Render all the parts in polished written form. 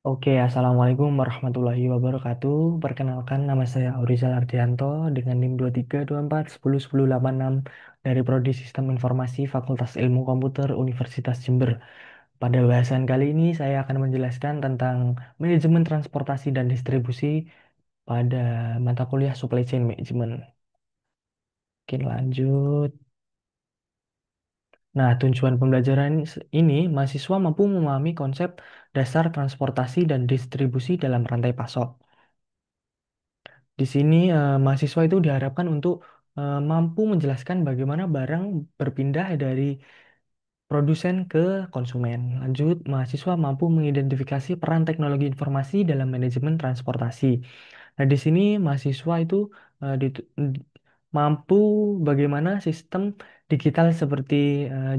Oke, Assalamualaikum warahmatullahi wabarakatuh. Perkenalkan, nama saya Aurizal Ardianto dengan NIM 2324101086 dari Prodi Sistem Informasi Fakultas Ilmu Komputer Universitas Jember. Pada bahasan kali ini, saya akan menjelaskan tentang manajemen transportasi dan distribusi pada mata kuliah Supply Chain Management. Oke, lanjut. Nah, tujuan pembelajaran ini, mahasiswa mampu memahami konsep dasar transportasi dan distribusi dalam rantai pasok. Di sini mahasiswa itu diharapkan untuk mampu menjelaskan bagaimana barang berpindah dari produsen ke konsumen. Lanjut, mahasiswa mampu mengidentifikasi peran teknologi informasi dalam manajemen transportasi. Nah, di sini mahasiswa itu mampu bagaimana sistem digital seperti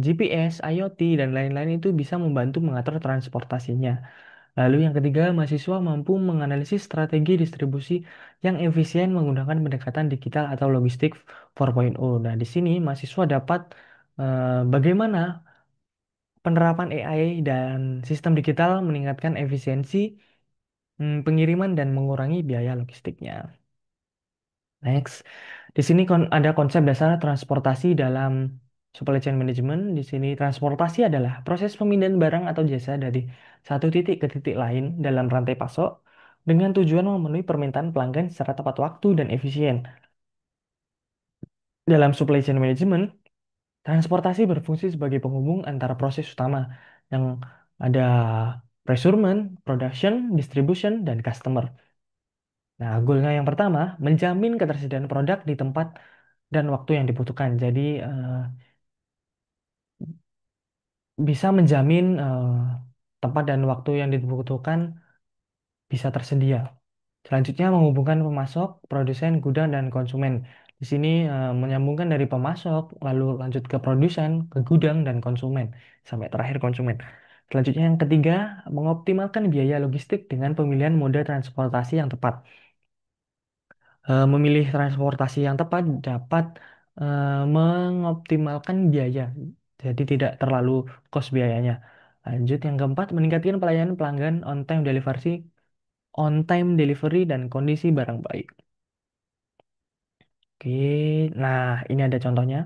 GPS, IoT, dan lain-lain itu bisa membantu mengatur transportasinya. Lalu yang ketiga, mahasiswa mampu menganalisis strategi distribusi yang efisien menggunakan pendekatan digital atau logistik 4.0. Nah, di sini mahasiswa dapat bagaimana penerapan AI dan sistem digital meningkatkan efisiensi pengiriman dan mengurangi biaya logistiknya. Next, di sini ada konsep dasar transportasi dalam supply chain management. Di sini transportasi adalah proses pemindahan barang atau jasa dari satu titik ke titik lain dalam rantai pasok dengan tujuan memenuhi permintaan pelanggan secara tepat waktu dan efisien. Dalam supply chain management, transportasi berfungsi sebagai penghubung antara proses utama yang ada procurement, production, distribution, dan customer. Nah, goalnya yang pertama, menjamin ketersediaan produk di tempat dan waktu yang dibutuhkan. Jadi, bisa menjamin tempat dan waktu yang dibutuhkan bisa tersedia. Selanjutnya, menghubungkan pemasok, produsen, gudang, dan konsumen. Di sini menyambungkan dari pemasok, lalu lanjut ke produsen, ke gudang, dan konsumen, sampai terakhir konsumen. Selanjutnya, yang ketiga, mengoptimalkan biaya logistik dengan pemilihan moda transportasi yang tepat. Memilih transportasi yang tepat dapat mengoptimalkan biaya, jadi tidak terlalu kos biayanya. Lanjut yang keempat, meningkatkan pelayanan pelanggan on time delivery dan kondisi barang baik. Oke, nah ini ada contohnya.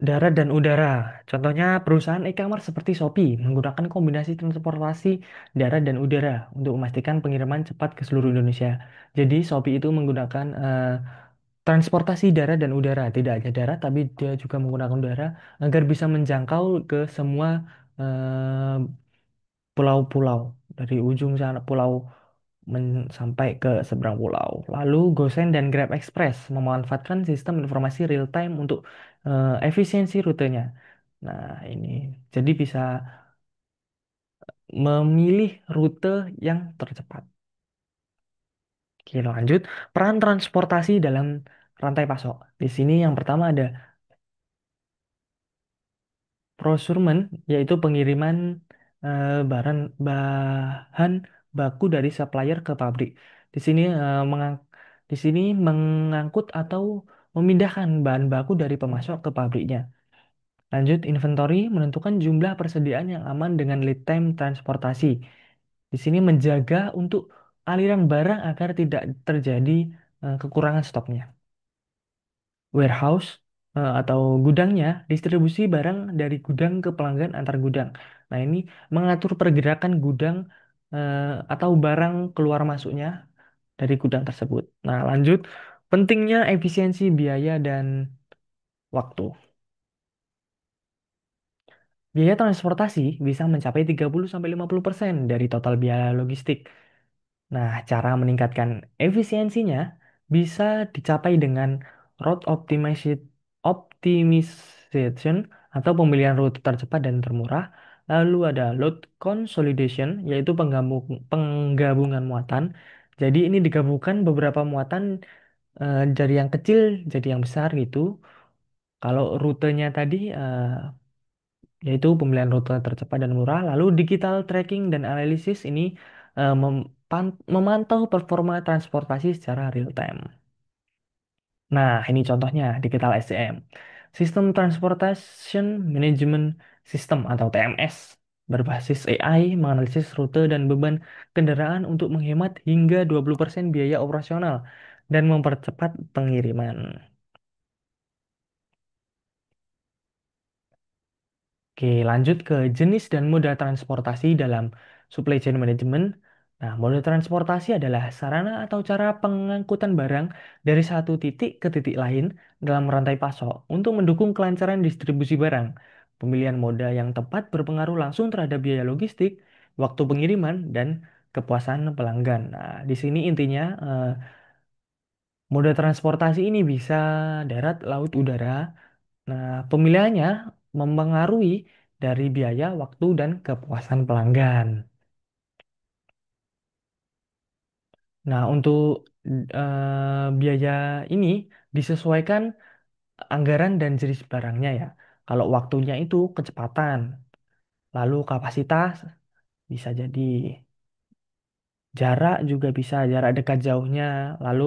Darat dan udara. Contohnya perusahaan e-commerce seperti Shopee menggunakan kombinasi transportasi darat dan udara untuk memastikan pengiriman cepat ke seluruh Indonesia. Jadi Shopee itu menggunakan transportasi darat dan udara, tidak hanya darat, tapi dia juga menggunakan udara agar bisa menjangkau ke semua eh, pulau-pulau dari ujung sana pulau sampai ke seberang pulau. Lalu GoSend dan Grab Express memanfaatkan sistem informasi real time untuk efisiensi rutenya. Nah, ini jadi bisa memilih rute yang tercepat. Oke, lanjut. Peran transportasi dalam rantai pasok. Di sini yang pertama ada procurement, yaitu pengiriman bahan baku dari supplier ke pabrik. Di sini mengangkut atau memindahkan bahan baku dari pemasok ke pabriknya. Lanjut, inventory menentukan jumlah persediaan yang aman dengan lead time transportasi. Di sini menjaga untuk aliran barang agar tidak terjadi kekurangan stoknya. Warehouse atau gudangnya distribusi barang dari gudang ke pelanggan antar gudang. Nah, ini mengatur pergerakan gudang eh, atau barang keluar masuknya dari gudang tersebut. Nah, lanjut, pentingnya efisiensi biaya dan waktu. Biaya transportasi bisa mencapai 30-50% dari total biaya logistik. Nah, cara meningkatkan efisiensinya bisa dicapai dengan route optimization atau pemilihan rute tercepat dan termurah. Lalu ada load consolidation, yaitu penggabungan muatan. Jadi ini digabungkan beberapa muatan dari yang kecil jadi yang besar gitu. Kalau rutenya tadi yaitu pemilihan rute tercepat dan murah. Lalu digital tracking dan analisis ini memantau performa transportasi secara real time. Nah, ini contohnya digital SCM. Sistem Transportation Management System atau TMS. berbasis AI menganalisis rute dan beban kendaraan untuk menghemat hingga 20% biaya operasional dan mempercepat pengiriman. Oke, lanjut ke jenis dan moda transportasi dalam supply chain management. Nah, moda transportasi adalah sarana atau cara pengangkutan barang dari satu titik ke titik lain dalam rantai pasok untuk mendukung kelancaran distribusi barang. Pemilihan moda yang tepat berpengaruh langsung terhadap biaya logistik, waktu pengiriman, dan kepuasan pelanggan. Nah, di sini intinya moda transportasi ini bisa darat, laut, udara. Nah, pemilihannya mempengaruhi dari biaya, waktu, dan kepuasan pelanggan. Nah, untuk biaya ini disesuaikan anggaran dan jenis barangnya ya. Kalau waktunya itu kecepatan, lalu kapasitas bisa jadi jarak juga bisa, jarak dekat jauhnya, lalu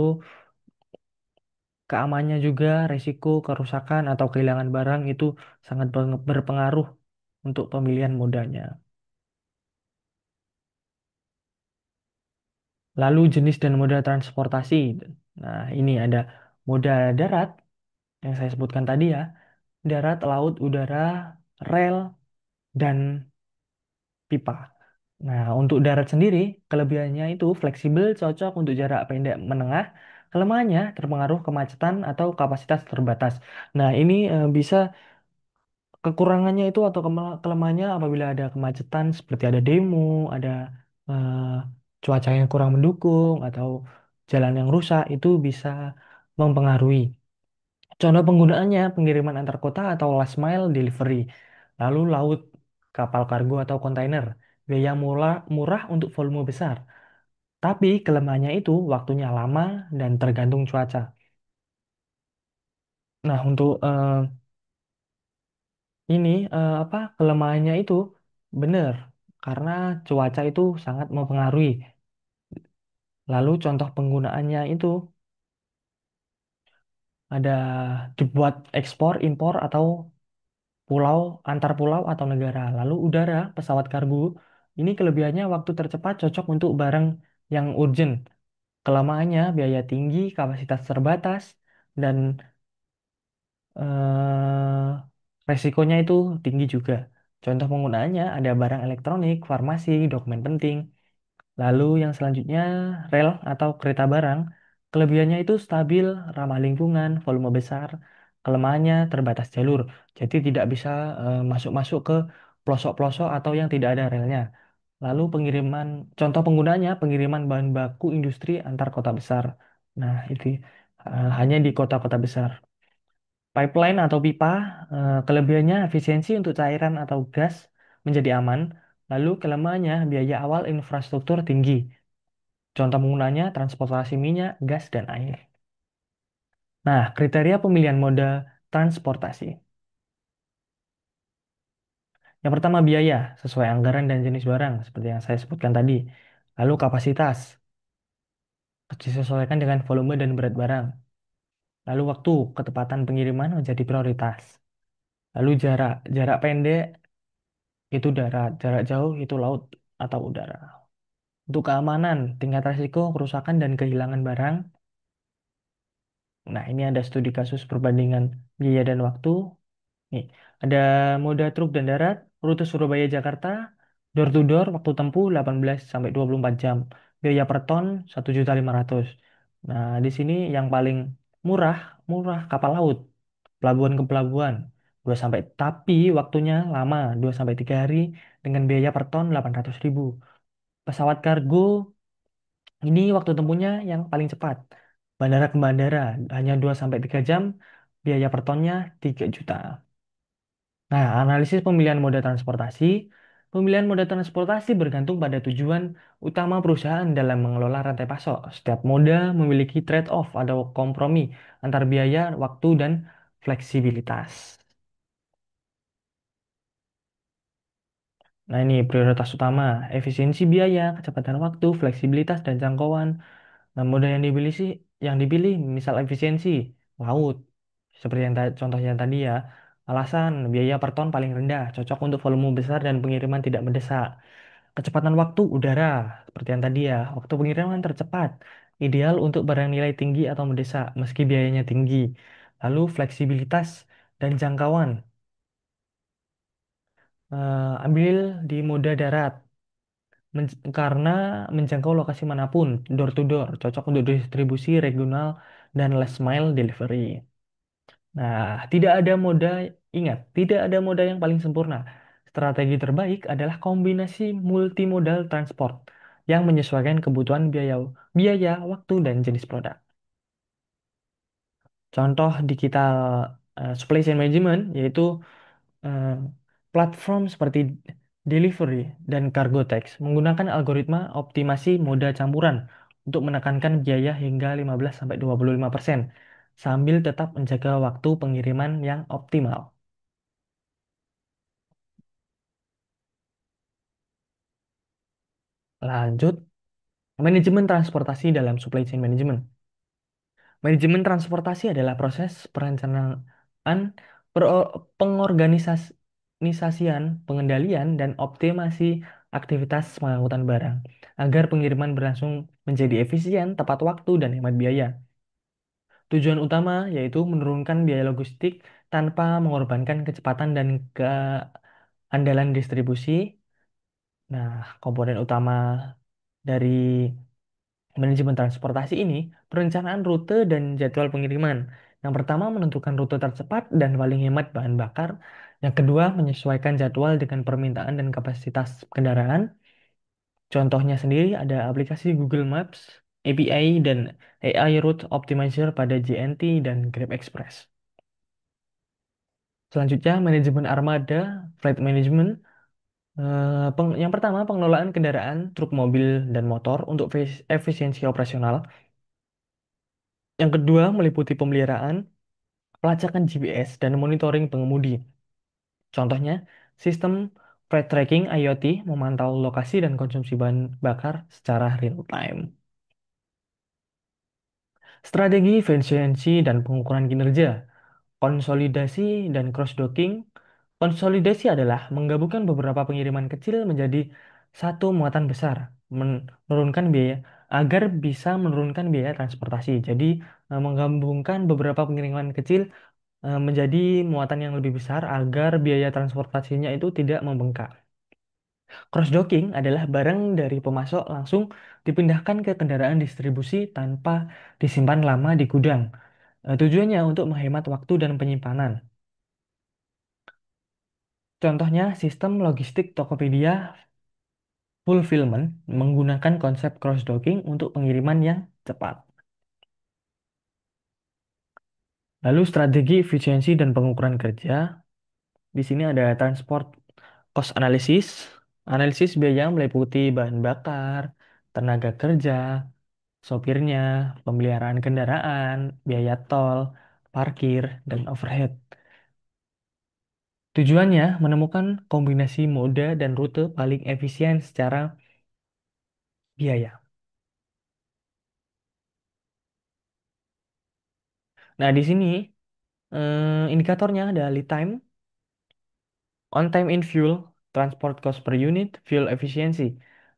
keamanannya juga, resiko kerusakan atau kehilangan barang itu sangat berpengaruh untuk pemilihan modanya. Lalu jenis dan moda transportasi. Nah, ini ada moda darat yang saya sebutkan tadi ya. Darat, laut, udara, rel, dan pipa. Nah, untuk darat sendiri, kelebihannya itu fleksibel, cocok untuk jarak pendek menengah. Kelemahannya terpengaruh kemacetan atau kapasitas terbatas. Nah, ini bisa kekurangannya itu atau kelemahannya apabila ada kemacetan seperti ada demo, ada eh, cuaca yang kurang mendukung atau jalan yang rusak itu bisa mempengaruhi. Contoh penggunaannya pengiriman antar kota atau last mile delivery. Lalu laut, kapal kargo atau kontainer. Biaya murah, murah untuk volume besar. Tapi kelemahannya itu waktunya lama dan tergantung cuaca. Nah, untuk ini apa kelemahannya itu benar karena cuaca itu sangat mempengaruhi. Lalu contoh penggunaannya itu ada dibuat ekspor, impor atau pulau antar pulau atau negara. Lalu udara, pesawat kargo. Ini kelebihannya waktu tercepat cocok untuk barang yang urgent. Kelemahannya biaya tinggi, kapasitas terbatas, dan resikonya itu tinggi juga. Contoh penggunaannya ada barang elektronik, farmasi, dokumen penting. Lalu yang selanjutnya rel atau kereta barang. Kelebihannya itu stabil, ramah lingkungan, volume besar. Kelemahannya terbatas jalur. Jadi tidak bisa masuk-masuk ke pelosok-pelosok atau yang tidak ada relnya. Lalu pengiriman, contoh penggunaannya pengiriman bahan baku industri antar kota besar. Nah, itu hanya di kota-kota besar. Pipeline atau pipa, kelebihannya efisiensi untuk cairan atau gas menjadi aman. Lalu kelemahannya biaya awal infrastruktur tinggi. Contoh penggunanya transportasi minyak, gas, dan air. Nah, kriteria pemilihan moda transportasi. Yang pertama biaya, sesuai anggaran dan jenis barang, seperti yang saya sebutkan tadi. Lalu kapasitas, disesuaikan dengan volume dan berat barang. Lalu waktu, ketepatan pengiriman menjadi prioritas. Lalu jarak, jarak pendek itu darat, jarak jauh itu laut atau udara. Untuk keamanan, tingkat risiko kerusakan dan kehilangan barang. Nah, ini ada studi kasus perbandingan biaya dan waktu. Nih, ada moda truk dan darat, rute Surabaya-Jakarta, door to door, waktu tempuh 18 sampai 24 jam. Biaya per ton 1.500.000. Nah, di sini yang paling murah, murah kapal laut, pelabuhan ke pelabuhan. 2 sampai tapi waktunya lama, 2 sampai 3 hari dengan biaya per ton 800.000. Pesawat kargo ini waktu tempuhnya yang paling cepat. Bandara ke bandara hanya 2 sampai 3 jam, biaya per tonnya 3 juta. Nah, analisis pemilihan moda transportasi. Pemilihan moda transportasi bergantung pada tujuan utama perusahaan dalam mengelola rantai pasok. Setiap moda memiliki trade-off atau kompromi antar biaya, waktu, dan fleksibilitas. Nah, ini prioritas utama, efisiensi biaya, kecepatan waktu, fleksibilitas, dan jangkauan. Nah, moda yang dipilih misal efisiensi, laut, seperti yang contohnya tadi ya. Alasan, biaya per ton paling rendah, cocok untuk volume besar dan pengiriman tidak mendesak. Kecepatan waktu udara, seperti yang tadi ya, waktu pengiriman tercepat, ideal untuk barang nilai tinggi atau mendesak, meski biayanya tinggi. Lalu fleksibilitas dan jangkauan, ambil di moda darat, karena menjangkau lokasi manapun, door to door, cocok untuk distribusi regional dan last mile delivery. Nah, tidak ada moda, ingat, tidak ada moda yang paling sempurna. Strategi terbaik adalah kombinasi multimodal transport yang menyesuaikan kebutuhan biaya, waktu, dan jenis produk. Contoh digital supply chain management yaitu eh, platform seperti Delivery dan Cargotex menggunakan algoritma optimasi moda campuran untuk menekankan biaya hingga 15-25% sambil tetap menjaga waktu pengiriman yang optimal. Lanjut, manajemen transportasi dalam supply chain management. Manajemen transportasi adalah proses perencanaan, pengorganisasian, pengendalian, dan optimasi aktivitas pengangkutan barang agar pengiriman berlangsung menjadi efisien, tepat waktu, dan hemat biaya. Tujuan utama yaitu menurunkan biaya logistik tanpa mengorbankan kecepatan dan keandalan distribusi. Nah, komponen utama dari manajemen transportasi ini, perencanaan rute dan jadwal pengiriman. Yang pertama, menentukan rute tercepat dan paling hemat bahan bakar. Yang kedua, menyesuaikan jadwal dengan permintaan dan kapasitas kendaraan. Contohnya sendiri ada aplikasi Google Maps, API, dan AI Route Optimizer pada JNT dan Grab Express. Selanjutnya, manajemen armada, fleet management. Yang pertama, pengelolaan kendaraan, truk mobil, dan motor untuk efisiensi operasional. Yang kedua, meliputi pemeliharaan, pelacakan GPS, dan monitoring pengemudi. Contohnya, sistem freight tracking IoT memantau lokasi dan konsumsi bahan bakar secara real time. Strategi efisiensi dan pengukuran kinerja, konsolidasi dan cross-docking. Konsolidasi adalah menggabungkan beberapa pengiriman kecil menjadi satu muatan besar, menurunkan biaya agar bisa menurunkan biaya transportasi. Jadi, menggabungkan beberapa pengiriman kecil menjadi muatan yang lebih besar agar biaya transportasinya itu tidak membengkak. Cross-docking adalah barang dari pemasok langsung dipindahkan ke kendaraan distribusi tanpa disimpan lama di gudang. Tujuannya untuk menghemat waktu dan penyimpanan. Contohnya, sistem logistik Tokopedia Fulfillment menggunakan konsep cross-docking untuk pengiriman yang cepat. Lalu strategi efisiensi dan pengukuran kerja. Di sini ada transport cost analysis. Analisis biaya meliputi bahan bakar, tenaga kerja, sopirnya, pemeliharaan kendaraan, biaya tol, parkir, dan overhead. Tujuannya menemukan kombinasi moda dan rute paling efisien secara biaya. Nah, di sini indikatornya ada lead time, on time in fuel, transport cost per unit, fuel efficiency.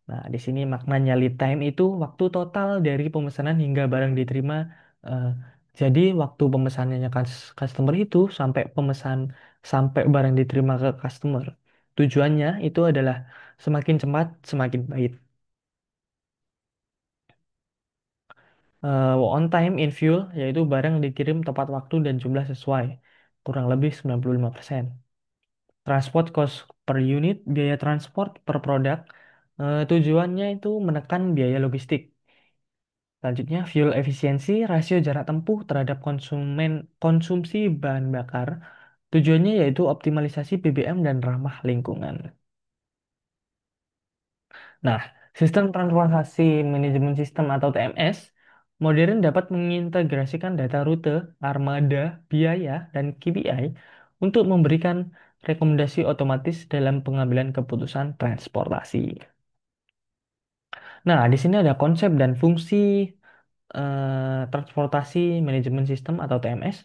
Nah, di sini maknanya lead time itu waktu total dari pemesanan hingga barang diterima. eh, jadi waktu pemesanannya customer itu sampai barang diterima ke customer. Tujuannya itu adalah semakin cepat, semakin baik. On time in fuel yaitu barang dikirim tepat waktu dan jumlah sesuai, kurang lebih 95%. Transport cost per unit, biaya transport per produk. Tujuannya itu menekan biaya logistik. Selanjutnya, fuel efisiensi, rasio jarak tempuh terhadap konsumsi bahan bakar. Tujuannya yaitu optimalisasi BBM dan ramah lingkungan. Nah, sistem transportasi manajemen sistem atau TMS modern dapat mengintegrasikan data rute, armada, biaya, dan KPI untuk memberikan rekomendasi otomatis dalam pengambilan keputusan transportasi. Nah, di sini ada konsep dan fungsi transportasi manajemen sistem atau TMS.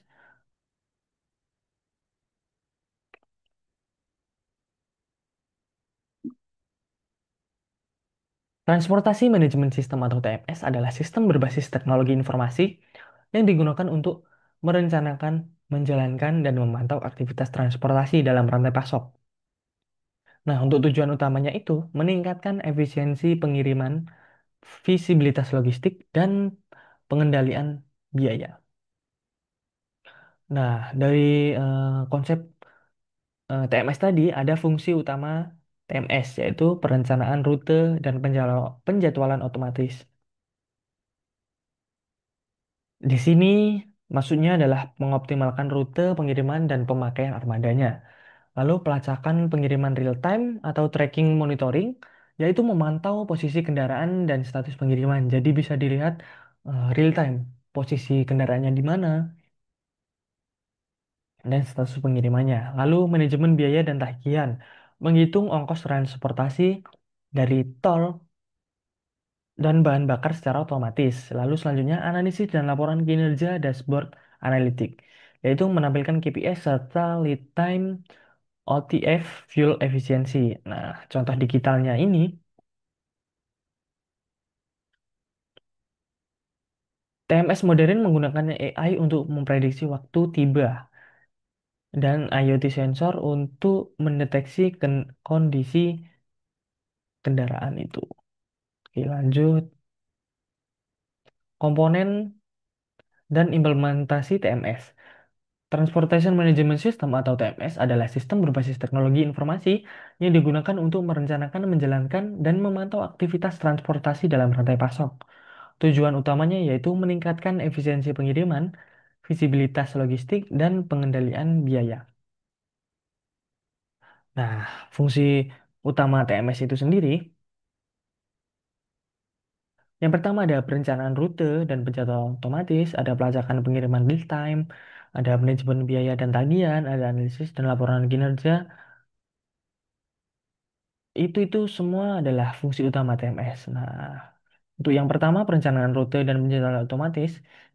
Transportasi Manajemen Sistem atau TMS adalah sistem berbasis teknologi informasi yang digunakan untuk merencanakan, menjalankan, dan memantau aktivitas transportasi dalam rantai pasok. Nah, untuk tujuan utamanya itu meningkatkan efisiensi pengiriman, visibilitas logistik, dan pengendalian biaya. Nah, dari konsep TMS tadi ada fungsi utama TMS yaitu perencanaan rute dan penjadwalan otomatis. Di sini maksudnya adalah mengoptimalkan rute pengiriman dan pemakaian armadanya. Lalu pelacakan pengiriman real time atau tracking monitoring yaitu memantau posisi kendaraan dan status pengiriman. Jadi bisa dilihat real time posisi kendaraannya di mana dan status pengirimannya. Lalu manajemen biaya dan tagihan, menghitung ongkos transportasi dari tol dan bahan bakar secara otomatis. Lalu selanjutnya analisis dan laporan kinerja dashboard analitik, yaitu menampilkan KPI serta lead time, OTF, fuel efficiency. Nah, contoh digitalnya ini, TMS modern menggunakan AI untuk memprediksi waktu tiba dan IoT sensor untuk mendeteksi kondisi kendaraan itu. Oke, lanjut. Komponen dan implementasi TMS. Transportation Management System atau TMS adalah sistem berbasis teknologi informasi yang digunakan untuk merencanakan, menjalankan, dan memantau aktivitas transportasi dalam rantai pasok. Tujuan utamanya yaitu meningkatkan efisiensi pengiriman, visibilitas logistik, dan pengendalian biaya. Nah, fungsi utama TMS itu sendiri, yang pertama ada perencanaan rute dan penjadwalan otomatis, ada pelacakan pengiriman real time, ada manajemen biaya dan tagihan, ada analisis dan laporan kinerja. Itu semua adalah fungsi utama TMS. Nah, untuk yang pertama perencanaan rute dan penjadwalan otomatis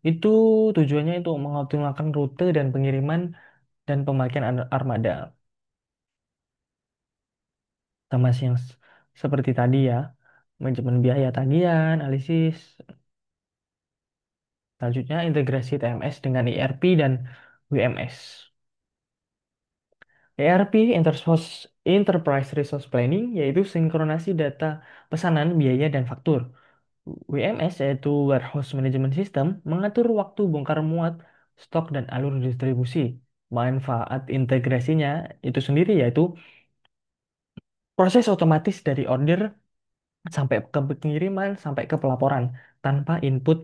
itu tujuannya itu mengoptimalkan rute dan pengiriman dan pemakaian armada. Sama sih yang seperti tadi ya, manajemen biaya tagihan, analisis, selanjutnya integrasi TMS dengan ERP dan WMS. ERP Enterprise Resource Planning yaitu sinkronasi data pesanan, biaya, dan faktur. WMS yaitu Warehouse Management System mengatur waktu bongkar muat, stok, dan alur distribusi. Manfaat integrasinya itu sendiri yaitu proses otomatis dari order sampai ke pengiriman sampai ke pelaporan tanpa input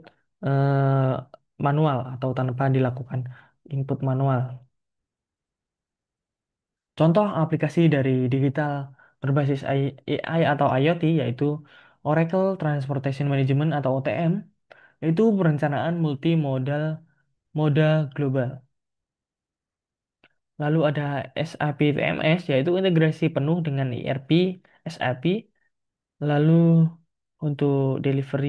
manual atau tanpa dilakukan input manual. Contoh aplikasi dari digital berbasis AI atau IoT yaitu Oracle Transportation Management atau OTM, yaitu perencanaan multimodal moda global. Lalu ada SAP TMS yaitu integrasi penuh dengan ERP, SAP. Lalu untuk delivery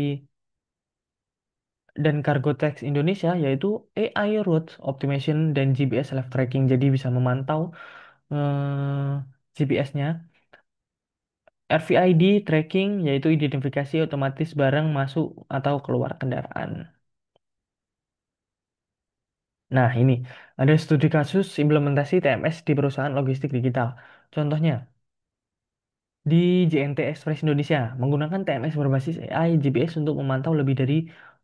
dan Cargo Tax Indonesia yaitu AI Route Optimization dan GPS Live Tracking. Jadi bisa memantau GPS-nya. RFID tracking yaitu identifikasi otomatis barang masuk atau keluar kendaraan. Nah, ini ada studi kasus implementasi TMS di perusahaan logistik digital. Contohnya, di JNT Express Indonesia menggunakan TMS berbasis AI GPS untuk memantau lebih dari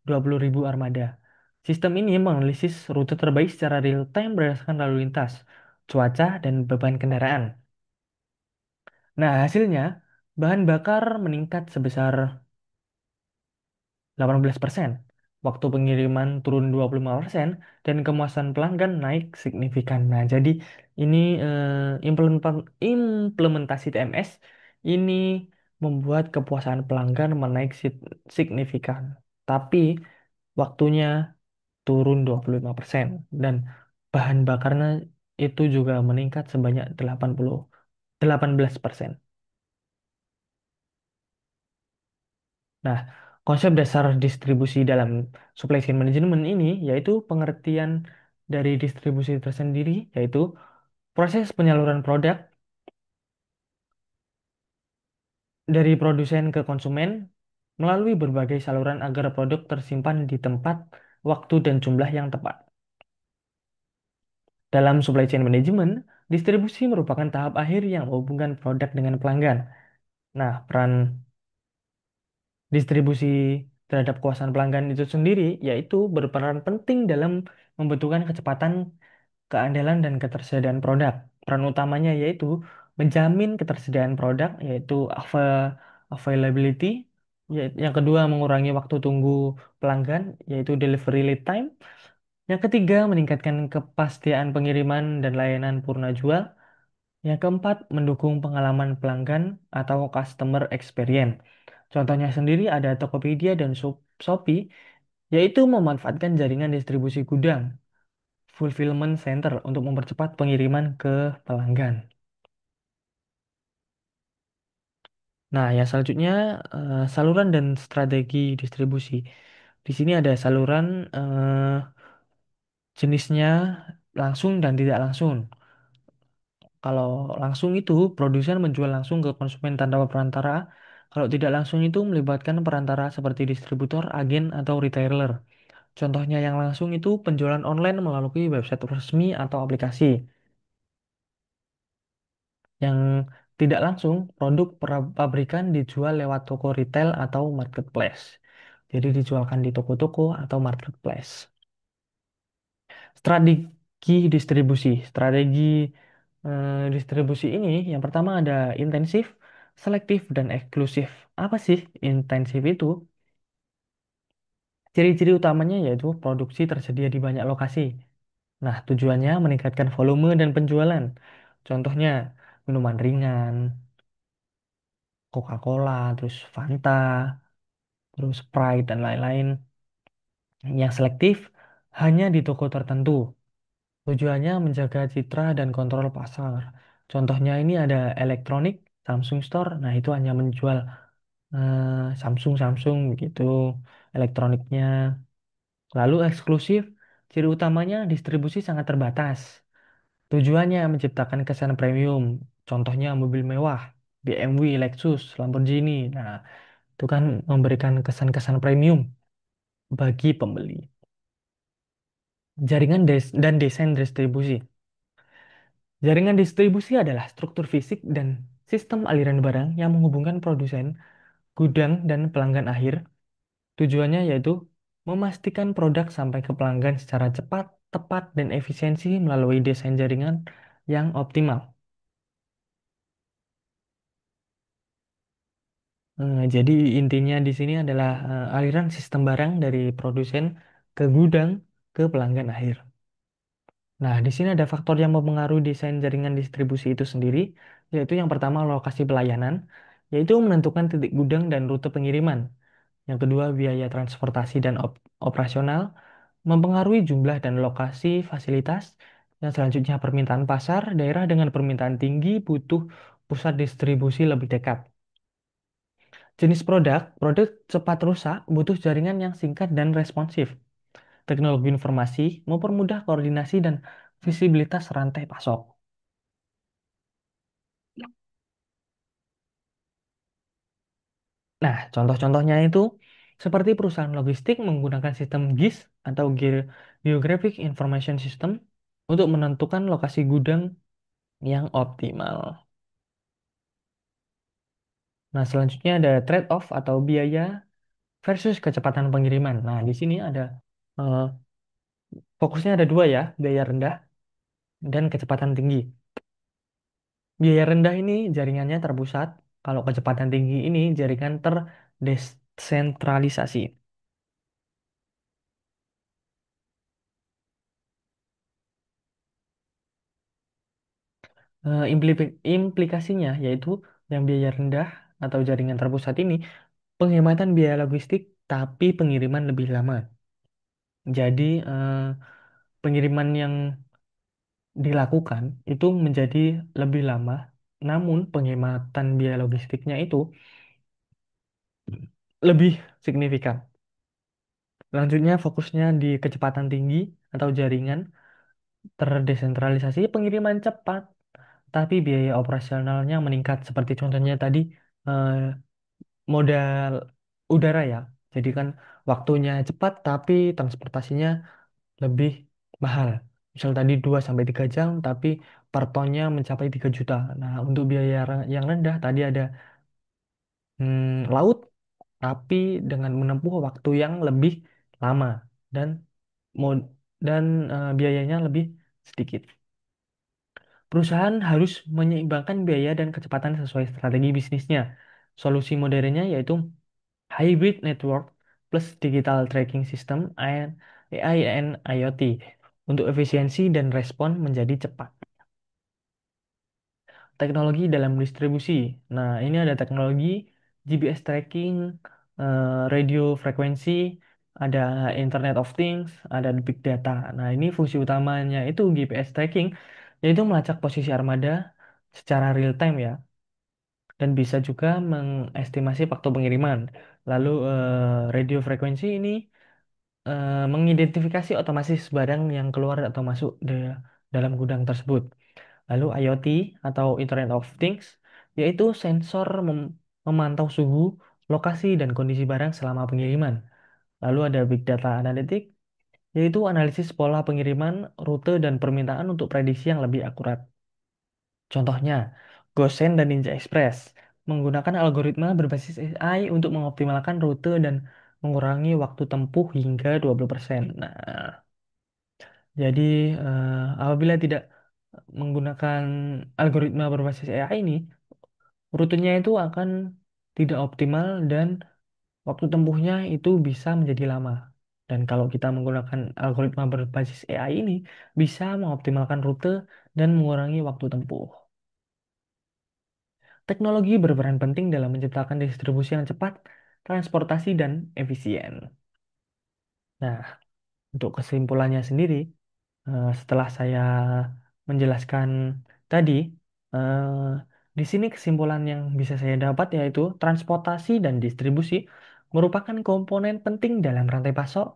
20.000 armada. Sistem ini menganalisis rute terbaik secara real time berdasarkan lalu lintas, cuaca, dan beban kendaraan. Nah, hasilnya bahan bakar meningkat sebesar 18%, waktu pengiriman turun 25%, dan kemuasan pelanggan naik signifikan. Nah, jadi ini implementasi TMS ini membuat kepuasan pelanggan menaik signifikan. Tapi waktunya turun 25% dan bahan bakarnya itu juga meningkat sebanyak 18%. Nah, konsep dasar distribusi dalam supply chain management ini yaitu pengertian dari distribusi tersendiri, yaitu proses penyaluran produk dari produsen ke konsumen melalui berbagai saluran agar produk tersimpan di tempat, waktu, dan jumlah yang tepat. Dalam supply chain management, distribusi merupakan tahap akhir yang menghubungkan produk dengan pelanggan. Nah, peran distribusi terhadap kekuasaan pelanggan itu sendiri yaitu berperan penting dalam membutuhkan kecepatan, keandalan, dan ketersediaan produk. Peran utamanya yaitu menjamin ketersediaan produk, yaitu availability. Yang kedua, mengurangi waktu tunggu pelanggan, yaitu delivery lead time. Yang ketiga, meningkatkan kepastian pengiriman dan layanan purna jual. Yang keempat, mendukung pengalaman pelanggan atau customer experience. Contohnya sendiri ada Tokopedia dan Shopee, yaitu memanfaatkan jaringan distribusi gudang fulfillment center untuk mempercepat pengiriman ke pelanggan. Nah, yang selanjutnya saluran dan strategi distribusi. Di sini ada saluran jenisnya langsung dan tidak langsung. Kalau langsung itu produsen menjual langsung ke konsumen tanpa perantara. Kalau tidak langsung itu melibatkan perantara seperti distributor, agen, atau retailer. Contohnya yang langsung itu penjualan online melalui website resmi atau aplikasi. Yang tidak langsung, produk pabrikan dijual lewat toko retail atau marketplace. Jadi dijualkan di toko-toko atau marketplace. Strategi distribusi. Strategi distribusi ini yang pertama ada intensif, selektif, dan eksklusif. Apa sih intensif itu? Ciri-ciri utamanya yaitu produksi tersedia di banyak lokasi. Nah, tujuannya meningkatkan volume dan penjualan. Contohnya, minuman ringan, Coca-Cola, terus Fanta, terus Sprite, dan lain-lain. Yang selektif hanya di toko tertentu. Tujuannya menjaga citra dan kontrol pasar. Contohnya ini ada elektronik, Samsung Store. Nah, itu hanya menjual Samsung begitu elektroniknya. Lalu eksklusif, ciri utamanya distribusi sangat terbatas. Tujuannya menciptakan kesan premium. Contohnya mobil mewah, BMW, Lexus, Lamborghini. Nah, itu kan memberikan kesan-kesan premium bagi pembeli. Jaringan dan desain distribusi. Jaringan distribusi adalah struktur fisik dan sistem aliran barang yang menghubungkan produsen, gudang, dan pelanggan akhir. Tujuannya yaitu memastikan produk sampai ke pelanggan secara cepat, tepat, dan efisiensi melalui desain jaringan yang optimal. Jadi intinya di sini adalah aliran sistem barang dari produsen ke gudang ke pelanggan akhir. Nah, di sini ada faktor yang mempengaruhi desain jaringan distribusi itu sendiri, yaitu yang pertama lokasi pelayanan, yaitu menentukan titik gudang dan rute pengiriman. Yang kedua, biaya transportasi dan operasional, mempengaruhi jumlah dan lokasi fasilitas. Yang selanjutnya, permintaan pasar, daerah dengan permintaan tinggi butuh pusat distribusi lebih dekat. Jenis produk cepat rusak, butuh jaringan yang singkat dan responsif. Teknologi informasi mempermudah koordinasi dan visibilitas rantai pasok. Nah, contoh-contohnya itu seperti perusahaan logistik menggunakan sistem GIS atau Geographic Information System untuk menentukan lokasi gudang yang optimal. Nah, selanjutnya ada trade-off atau biaya versus kecepatan pengiriman. Nah, di sini ada eh, fokusnya ada dua ya, biaya rendah dan kecepatan tinggi. Biaya rendah ini jaringannya terpusat, kalau kecepatan tinggi ini jaringan terdesentralisasi. Implikasinya yaitu yang biaya rendah atau jaringan terpusat ini penghematan biaya logistik tapi pengiriman lebih lama. Jadi pengiriman yang dilakukan itu menjadi lebih lama, namun penghematan biaya logistiknya itu lebih signifikan. Selanjutnya fokusnya di kecepatan tinggi atau jaringan terdesentralisasi, pengiriman cepat, tapi biaya operasionalnya meningkat seperti contohnya tadi eh, modal udara ya. Jadi kan waktunya cepat tapi transportasinya lebih mahal. Misal tadi 2 sampai 3 jam tapi per tonnya mencapai 3 juta. Nah, untuk biaya yang rendah tadi ada laut tapi dengan menempuh waktu yang lebih lama dan mod dan biayanya lebih sedikit. Perusahaan harus menyeimbangkan biaya dan kecepatan sesuai strategi bisnisnya. Solusi modernnya yaitu hybrid network plus digital tracking system and AI and IoT untuk efisiensi dan respon menjadi cepat. Teknologi dalam distribusi. Nah, ini ada teknologi GPS tracking, radio frekuensi, ada Internet of Things, ada Big Data. Nah, ini fungsi utamanya itu GPS tracking, yaitu melacak posisi armada secara real time ya, dan bisa juga mengestimasi waktu pengiriman. Lalu radio frekuensi ini mengidentifikasi otomatis barang yang keluar atau masuk dalam gudang tersebut. Lalu IoT atau Internet of Things, yaitu sensor memantau suhu, lokasi, dan kondisi barang selama pengiriman. Lalu ada Big Data Analytics, yaitu analisis pola pengiriman, rute, dan permintaan untuk prediksi yang lebih akurat. Contohnya, Gosen dan Ninja Express menggunakan algoritma berbasis AI untuk mengoptimalkan rute dan mengurangi waktu tempuh hingga 20%. Nah, jadi apabila tidak menggunakan algoritma berbasis AI ini, rutenya itu akan tidak optimal dan waktu tempuhnya itu bisa menjadi lama. Dan kalau kita menggunakan algoritma berbasis AI ini, bisa mengoptimalkan rute dan mengurangi waktu tempuh. Teknologi berperan penting dalam menciptakan distribusi yang cepat, transportasi, dan efisien. Nah, untuk kesimpulannya sendiri, setelah saya menjelaskan tadi, eh, di sini kesimpulan yang bisa saya dapat yaitu transportasi dan distribusi merupakan komponen penting dalam rantai pasok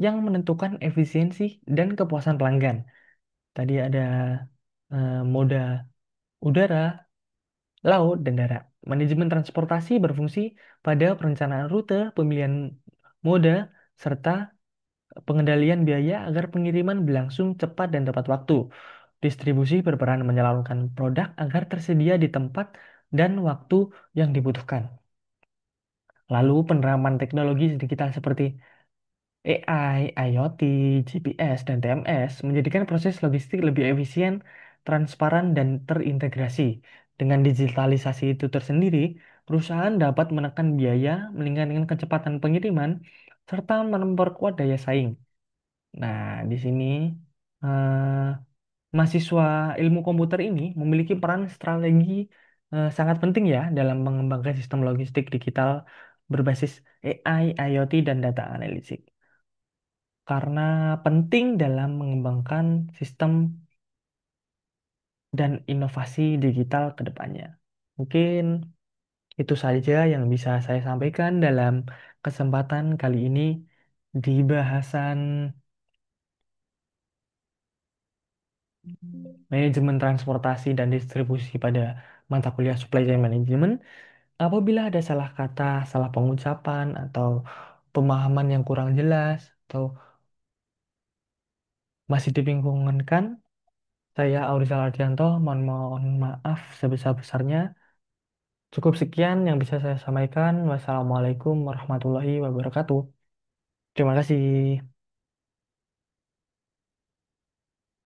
yang menentukan efisiensi dan kepuasan pelanggan. Tadi ada moda udara, laut, dan darat. Manajemen transportasi berfungsi pada perencanaan rute, pemilihan moda, serta pengendalian biaya agar pengiriman berlangsung cepat dan tepat waktu. Distribusi berperan menyalurkan produk agar tersedia di tempat dan waktu yang dibutuhkan. Lalu penerapan teknologi digital seperti AI, IoT, GPS, dan TMS menjadikan proses logistik lebih efisien, transparan, dan terintegrasi. Dengan digitalisasi itu tersendiri, perusahaan dapat menekan biaya, meningkatkan kecepatan pengiriman, serta memperkuat daya saing. Nah, di sini mahasiswa ilmu komputer ini memiliki peran strategi sangat penting ya dalam mengembangkan sistem logistik digital berbasis AI, IoT, dan data analitik. Karena penting dalam mengembangkan sistem dan inovasi digital ke depannya. Mungkin itu saja yang bisa saya sampaikan dalam kesempatan kali ini di bahasan manajemen transportasi dan distribusi pada mata kuliah Supply Chain Management. Apabila ada salah kata, salah pengucapan, atau pemahaman yang kurang jelas, atau masih dibingungkan, saya Aurizal Ardianto mohon maaf sebesar-besarnya. Cukup sekian yang bisa saya sampaikan. Wassalamualaikum warahmatullahi wabarakatuh. Terima kasih.